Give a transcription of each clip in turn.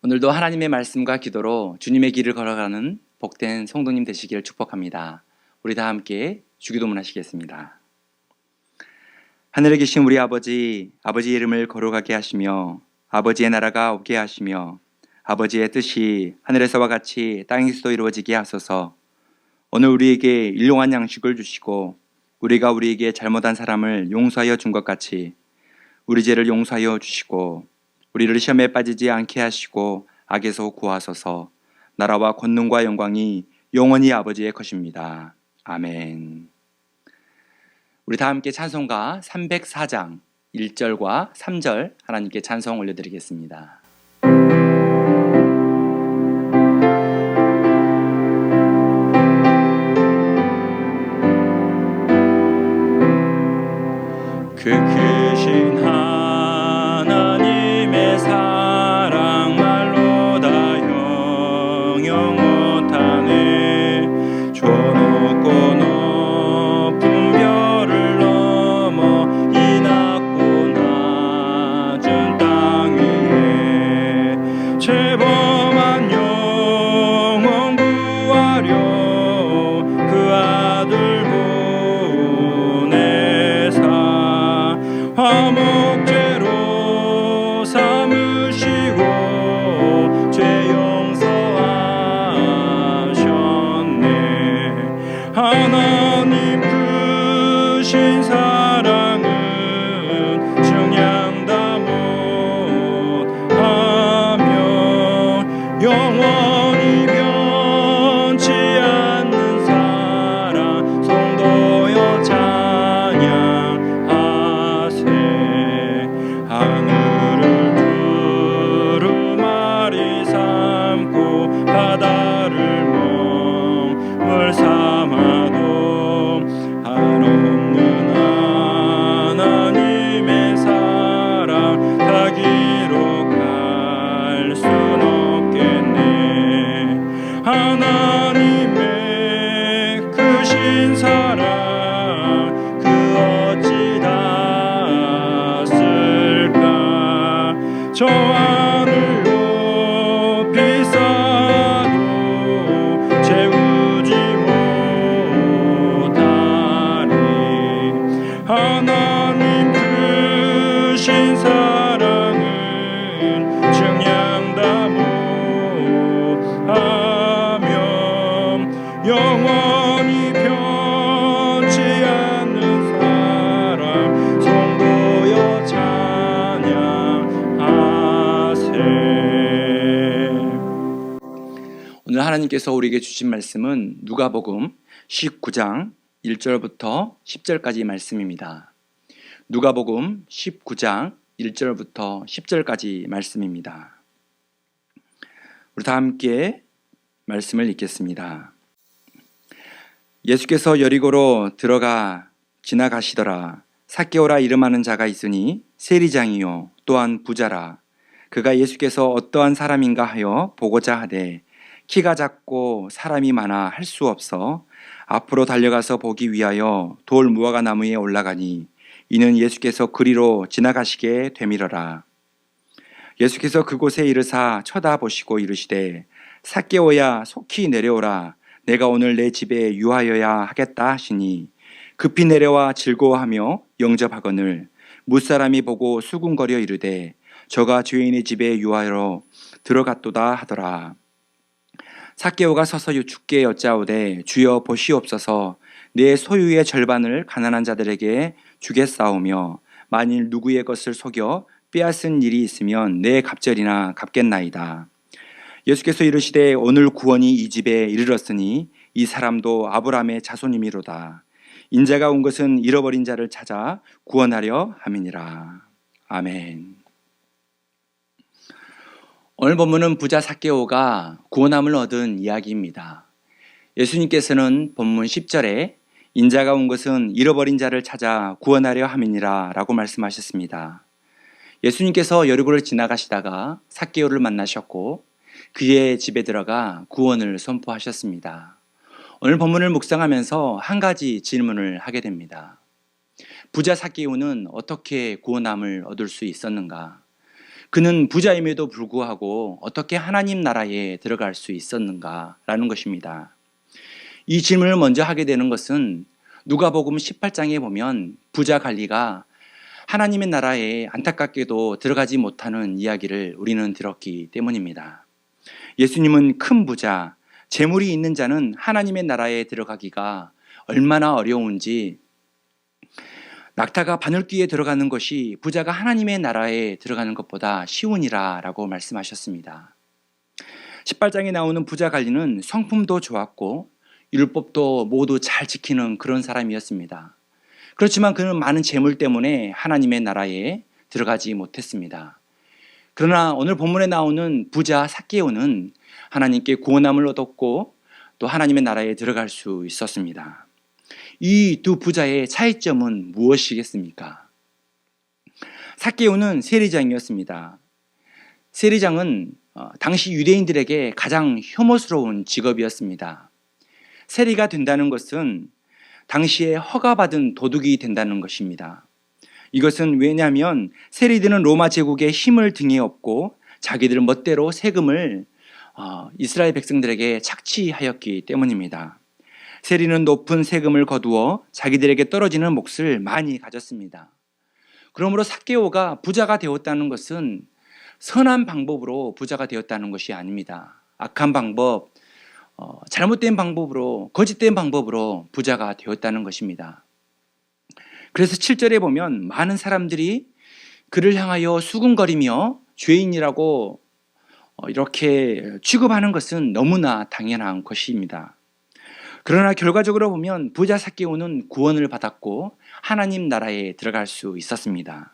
오늘도 하나님의 말씀과 기도로 주님의 길을 걸어가는 복된 성도님 되시기를 축복합니다. 우리 다 함께 주기도문 하시겠습니다. 하늘에 계신 우리 아버지의 이름을 거룩하게 하시며 아버지의 나라가 오게 하시며 아버지의 뜻이 하늘에서와 같이 땅에서도 이루어지게 하소서. 오늘 우리에게 일용할 양식을 주시고 우리가 우리에게 잘못한 사람을 용서하여 준 것 같이 우리 죄를 용서하여 주시고 우리를 시험에 빠지지 않게 하시고 악에서 구하소서. 나라와 권능과 영광이 영원히 아버지의 것입니다. 아멘. 우리 다 함께 찬송가 304장 1절과 3절 하나님께 찬송 올려드리겠습니다. 그 크신 하나님의 사랑 말로 다 형용 못하네. 저 높고 높은 별을 넘어 이 낮고 낮은 땅 위에 죄범한 영혼 구하려 그 아들 보내사 화목제로 삼으시고 죄 용서하셨네. 하나님 크신 사랑은 증량 다 못하며 영원히 변치 않는 사랑 성도여 찬양하세. 하늘을 두루마리 삼고 바다를 멍물 삼아도 한없는 하나님의 사랑 다 기록할 순 없겠네. 하나님의 크신 사랑 그 어찌 다 쓸까. 저 하늘 높이 쌓아도 채우지 못하리. 하나님 크신 사랑은 증량 다 못하며 영원히 변치 않는 사랑 성도여 찬양하세. 오늘 하나님께서 우리에게 주신 말씀은 누가복음 19장 1절부터 10절까지 말씀입니다. 누가복음 19장 1절부터 10절까지 말씀입니다. 우리 다 함께 말씀을 읽겠습니다. 예수께서 여리고로 들어가 지나가시더라. 삭개오라 이름하는 자가 있으니 세리장이요 또한 부자라. 그가 예수께서 어떠한 사람인가 하여 보고자 하되 키가 작고 사람이 많아 할 수 없어 앞으로 달려가서 보기 위하여 돌 무화과 나무에 올라가니 이는 예수께서 그리로 지나가시게 되밀어라. 예수께서 그곳에 이르사 쳐다보시고 이르시되 삭개오야 속히 내려오라. 내가 오늘 내 집에 유하여야 하겠다 하시니 급히 내려와 즐거워하며 영접하거늘 무사람이 보고 수군거려 이르되 저가 죄인의 집에 유하여로 들어갔도다 하더라. 삭개오가 서서 주께 여짜오되 주여 보시옵소서. 내 소유의 절반을 가난한 자들에게 주겠사오며 만일 누구의 것을 속여 빼앗은 일이 있으면 내 갑절이나 갚겠나이다. 예수께서 이르시되 오늘 구원이 이 집에 이르렀으니 이 사람도 아브라함의 자손이미로다. 인자가 온 것은 잃어버린 자를 찾아 구원하려 함이니라. 아멘. 오늘 본문은 부자 삭개오가 구원함을 얻은 이야기입니다. 예수님께서는 본문 10절에 인자가 온 것은 잃어버린 자를 찾아 구원하려 함이니라 라고 말씀하셨습니다. 예수님께서 여리고를 지나가시다가 삭개오를 만나셨고 그의 집에 들어가 구원을 선포하셨습니다. 오늘 본문을 묵상하면서 한 가지 질문을 하게 됩니다. 부자 삭개오는 어떻게 구원함을 얻을 수 있었는가? 그는 부자임에도 불구하고 어떻게 하나님 나라에 들어갈 수 있었는가라는 것입니다. 이 질문을 먼저 하게 되는 것은 누가복음 18장에 보면 부자 관리가 하나님의 나라에 안타깝게도 들어가지 못하는 이야기를 우리는 들었기 때문입니다. 예수님은 큰 부자, 재물이 있는 자는 하나님의 나라에 들어가기가 얼마나 어려운지, 낙타가 바늘귀에 들어가는 것이 부자가 하나님의 나라에 들어가는 것보다 쉬우니라 라고 말씀하셨습니다. 18장에 나오는 부자 관리는 성품도 좋았고 율법도 모두 잘 지키는 그런 사람이었습니다. 그렇지만 그는 많은 재물 때문에 하나님의 나라에 들어가지 못했습니다. 그러나 오늘 본문에 나오는 부자 삭개오는 하나님께 구원함을 얻었고 또 하나님의 나라에 들어갈 수 있었습니다. 이 두 부자의 차이점은 무엇이겠습니까? 삭개오는 세리장이었습니다. 세리장은 당시 유대인들에게 가장 혐오스러운 직업이었습니다. 세리가 된다는 것은 당시에 허가받은 도둑이 된다는 것입니다. 이것은 왜냐하면 세리들은 로마 제국의 힘을 등에 업고 자기들 멋대로 세금을 이스라엘 백성들에게 착취하였기 때문입니다. 세리는 높은 세금을 거두어 자기들에게 떨어지는 몫을 많이 가졌습니다. 그러므로 삭개오가 부자가 되었다는 것은 선한 방법으로 부자가 되었다는 것이 아닙니다. 악한 방법, 잘못된 방법으로, 거짓된 방법으로 부자가 되었다는 것입니다. 그래서 7절에 보면 많은 사람들이 그를 향하여 수군거리며 죄인이라고 이렇게 취급하는 것은 너무나 당연한 것입니다. 그러나 결과적으로 보면 부자 삭개오는 구원을 받았고 하나님 나라에 들어갈 수 있었습니다.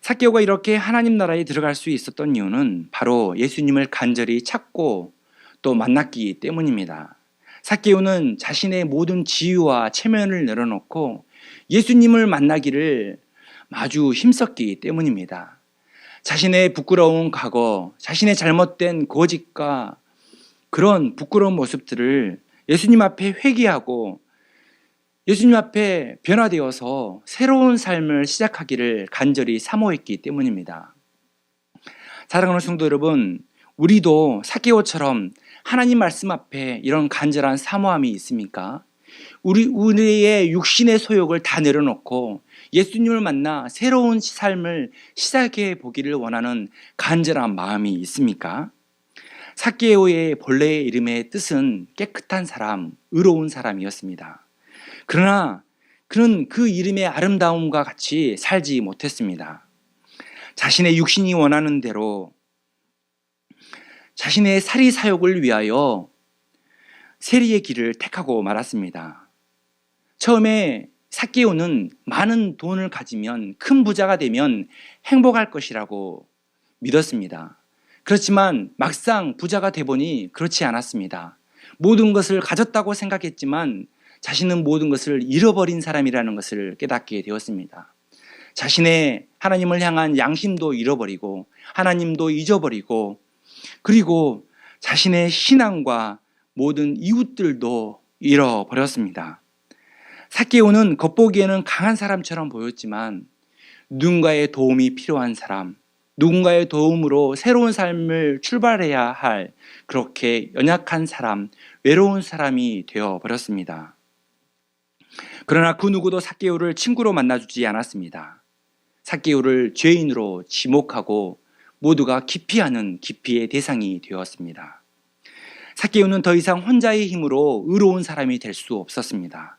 삭개오가 이렇게 하나님 나라에 들어갈 수 있었던 이유는 바로 예수님을 간절히 찾고 또 만났기 때문입니다. 삭개오는 자신의 모든 지위와 체면을 내려놓고 예수님을 만나기를 아주 힘썼기 때문입니다. 자신의 부끄러운 과거, 자신의 잘못된 거짓과 그런 부끄러운 모습들을 예수님 앞에 회개하고 예수님 앞에 변화되어서 새로운 삶을 시작하기를 간절히 사모했기 때문입니다. 사랑하는 성도 여러분, 우리도 삭개오처럼 하나님 말씀 앞에 이런 간절한 사모함이 있습니까? 우리의 육신의 소욕을 다 내려놓고 예수님을 만나 새로운 삶을 시작해 보기를 원하는 간절한 마음이 있습니까? 삭개오의 본래의 이름의 뜻은 깨끗한 사람, 의로운 사람이었습니다. 그러나 그는 그 이름의 아름다움과 같이 살지 못했습니다. 자신의 육신이 원하는 대로 자신의 사리 사욕을 위하여 세리의 길을 택하고 말았습니다. 처음에 삭개오는 많은 돈을 가지면, 큰 부자가 되면 행복할 것이라고 믿었습니다. 그렇지만 막상 부자가 되보니 그렇지 않았습니다. 모든 것을 가졌다고 생각했지만 자신은 모든 것을 잃어버린 사람이라는 것을 깨닫게 되었습니다. 자신의 하나님을 향한 양심도 잃어버리고 하나님도 잊어버리고 그리고 자신의 신앙과 모든 이웃들도 잃어버렸습니다. 삭개오는 겉보기에는 강한 사람처럼 보였지만 누군가의 도움이 필요한 사람, 누군가의 도움으로 새로운 삶을 출발해야 할 그렇게 연약한 사람, 외로운 사람이 되어버렸습니다. 그러나 그 누구도 삭개오를 친구로 만나주지 않았습니다. 삭개오를 죄인으로 지목하고 모두가 기피하는 기피의 대상이 되었습니다. 삭개오는 더 이상 혼자의 힘으로 의로운 사람이 될 수 없었습니다.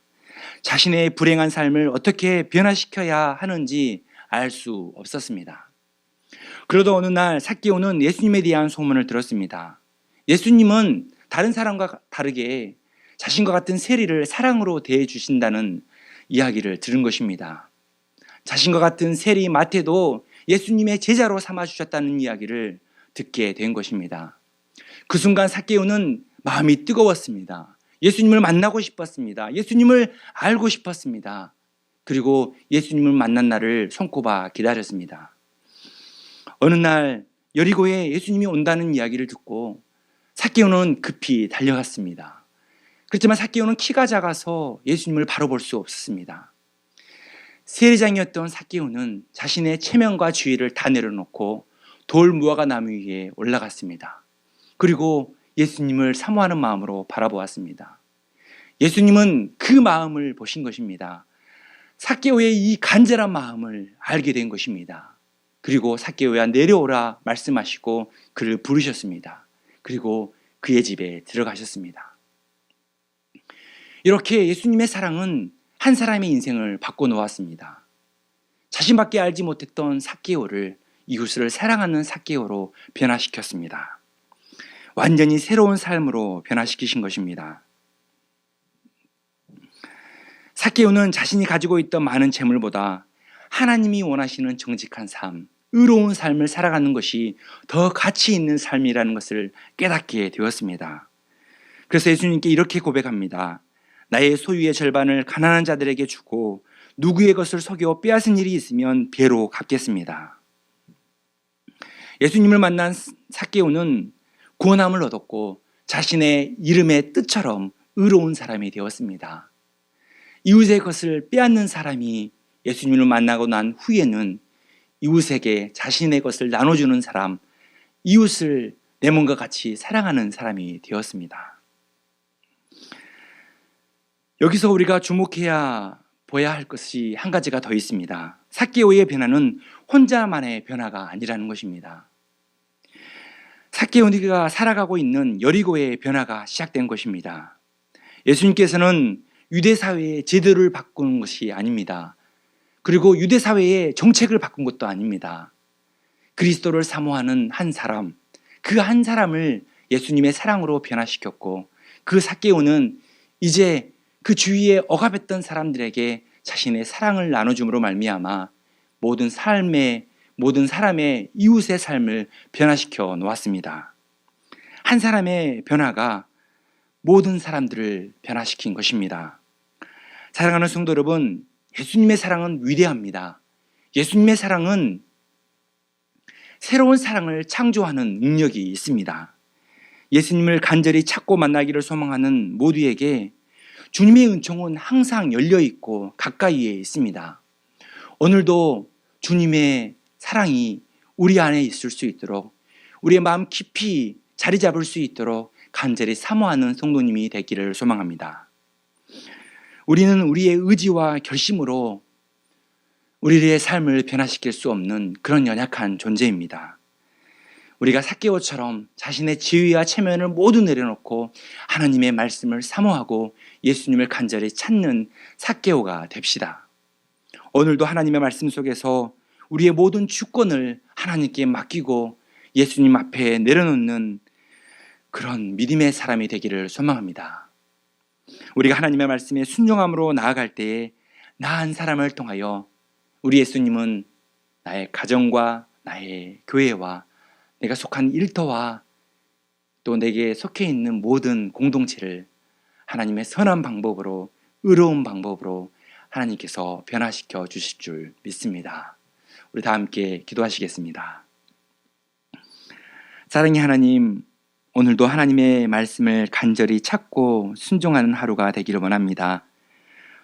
자신의 불행한 삶을 어떻게 변화시켜야 하는지 알 수 없었습니다. 그러다 어느 날 삭개오는 예수님에 대한 소문을 들었습니다. 예수님은 다른 사람과 다르게 자신과 같은 세리를 사랑으로 대해 주신다는 이야기를 들은 것입니다. 자신과 같은 세리 마태도 예수님의 제자로 삼아 주셨다는 이야기를 듣게 된 것입니다. 그 순간 삭개오는 마음이 뜨거웠습니다. 예수님을 만나고 싶었습니다. 예수님을 알고 싶었습니다. 그리고 예수님을 만난 날을 손꼽아 기다렸습니다. 어느 날 여리고에 예수님이 온다는 이야기를 듣고 삭개오는 급히 달려갔습니다. 그렇지만 삭개오는 키가 작아서 예수님을 바로 볼 수 없었습니다. 세리장이었던 삭개오는 자신의 체면과 지위를 다 내려놓고 돌 무화과 나무 위에 올라갔습니다. 그리고 예수님을 사모하는 마음으로 바라보았습니다. 예수님은 그 마음을 보신 것입니다. 삭개오의 이 간절한 마음을 알게 된 것입니다. 그리고 삭개오야 내려오라 말씀하시고 그를 부르셨습니다. 그리고 그의 집에 들어가셨습니다. 이렇게 예수님의 사랑은 한 사람의 인생을 바꿔놓았습니다. 자신밖에 알지 못했던 삭개오를 이웃을 사랑하는 삭개오로 변화시켰습니다. 완전히 새로운 삶으로 변화시키신 것입니다. 삭개오는 자신이 가지고 있던 많은 재물보다 하나님이 원하시는 정직한 삶, 의로운 삶을 살아가는 것이 더 가치 있는 삶이라는 것을 깨닫게 되었습니다. 그래서 예수님께 이렇게 고백합니다. 나의 소유의 절반을 가난한 자들에게 주고 누구의 것을 속여 빼앗은 일이 있으면 배로 갚겠습니다. 예수님을 만난 삭개오는 구원함을 얻었고 자신의 이름의 뜻처럼 의로운 사람이 되었습니다. 이웃의 것을 빼앗는 사람이 예수님을 만나고 난 후에는 이웃에게 자신의 것을 나눠주는 사람, 이웃을 내 몸과 같이 사랑하는 사람이 되었습니다. 여기서 우리가 주목해야 보아야 할 것이 한 가지가 더 있습니다. 삭개오의 변화는 혼자만의 변화가 아니라는 것입니다. 삭개오가 살아가고 있는 여리고의 변화가 시작된 것입니다. 예수님께서는 유대 사회의 제도를 바꾸는 것이 아닙니다. 그리고 유대 사회의 정책을 바꾼 것도 아닙니다. 그리스도를 사모하는 한 사람, 그 한 사람을 예수님의 사랑으로 변화시켰고 그 삭개오는 이제 그 주위에 억압했던 사람들에게 자신의 사랑을 나눠줌으로 말미암아 모든 사람의 이웃의 삶을 변화시켜 놓았습니다. 한 사람의 변화가 모든 사람들을 변화시킨 것입니다. 사랑하는 성도 여러분, 예수님의 사랑은 위대합니다. 예수님의 사랑은 새로운 사랑을 창조하는 능력이 있습니다. 예수님을 간절히 찾고 만나기를 소망하는 모두에게 주님의 은총은 항상 열려있고 가까이에 있습니다. 오늘도 주님의 사랑이 우리 안에 있을 수 있도록 우리의 마음 깊이 자리 잡을 수 있도록 간절히 사모하는 성도님이 되기를 소망합니다. 우리는 우리의 의지와 결심으로 우리의 삶을 변화시킬 수 없는 그런 연약한 존재입니다. 우리가 삭개오처럼 자신의 지위와 체면을 모두 내려놓고 하나님의 말씀을 사모하고 예수님을 간절히 찾는 삭개오가 됩시다. 오늘도 하나님의 말씀 속에서 우리의 모든 주권을 하나님께 맡기고 예수님 앞에 내려놓는 그런 믿음의 사람이 되기를 소망합니다. 우리가 하나님의 말씀에 순종함으로 나아갈 때에 나 한 사람을 통하여 우리 예수님은 나의 가정과 나의 교회와 내가 속한 일터와 또 내게 속해 있는 모든 공동체를 하나님의 선한 방법으로 의로운 방법으로 하나님께서 변화시켜 주실 줄 믿습니다. 우리 다 함께 기도하시겠습니다. 사랑의 하나님, 오늘도 하나님의 말씀을 간절히 찾고 순종하는 하루가 되기를 원합니다.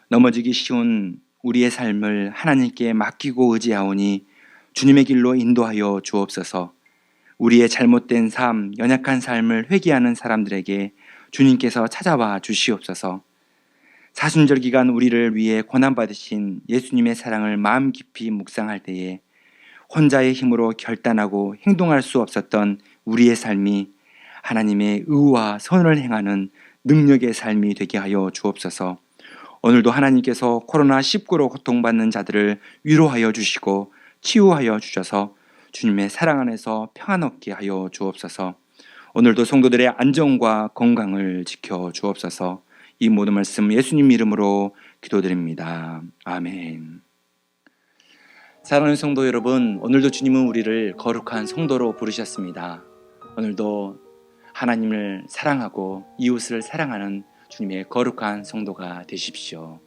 넘어지기 쉬운 우리의 삶을 하나님께 맡기고 의지하오니 주님의 길로 인도하여 주옵소서. 우리의 잘못된 삶, 연약한 삶을 회개하는 사람들에게 주님께서 찾아와 주시옵소서. 사순절 기간 우리를 위해 고난받으신 예수님의 사랑을 마음 깊이 묵상할 때에 혼자의 힘으로 결단하고 행동할 수 없었던 우리의 삶이 하나님의 의와 선을 행하는 능력의 삶이 되게 하여 주옵소서. 오늘도 하나님께서 코로나19로 고통받는 자들을 위로하여 주시고 치유하여 주셔서 주님의 사랑 안에서 평안 얻게 하여 주옵소서. 오늘도 성도들의 안전과 건강을 지켜 주옵소서. 이 모든 말씀 예수님 이름으로 기도드립니다. 아멘. 사랑하는 성도 여러분, 오늘도 주님은 우리를 거룩한 성도로 부르셨습니다. 오늘도 하나님을 사랑하고 이웃을 사랑하는 주님의 거룩한 성도가 되십시오.